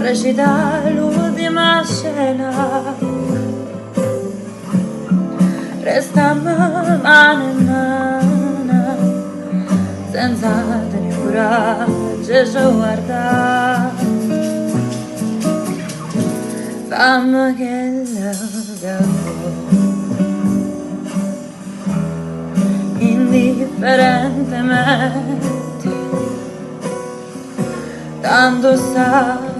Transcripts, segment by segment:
recita l'ultima scena, restammo mano in mano, senza tenere coraggio di guardare. Fammi che lo indifferentemente, tanto saggio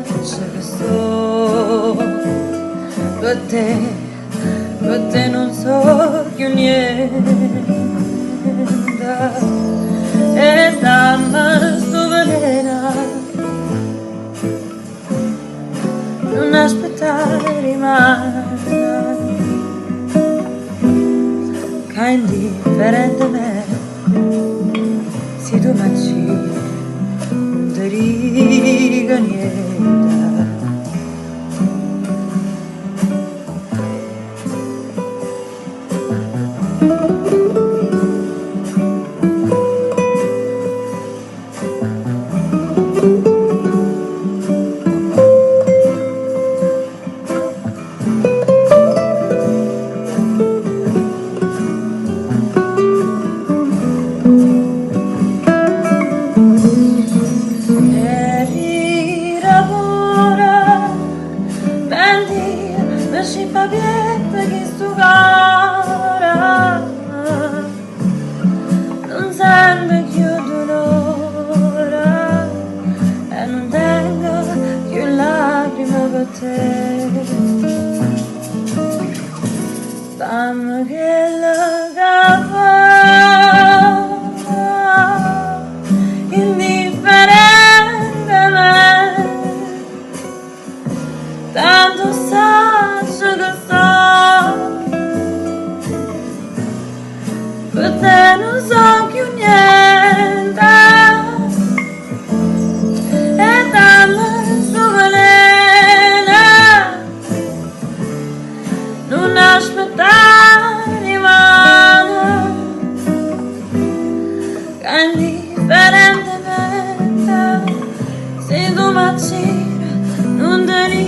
che sto per te non so più niente, e dammi sto veleno, non aspettare mai, che indifferentemente se tu mangi non ti dico niente. Si fa bene che sto cara, non sento più dolore e non tengo più lacrime per te. Dammi che la cava indifferentemente, tanto per te non so più niente, e dammi sto veleno, non aspettare mai, che indifferentemente se tu mi non te ne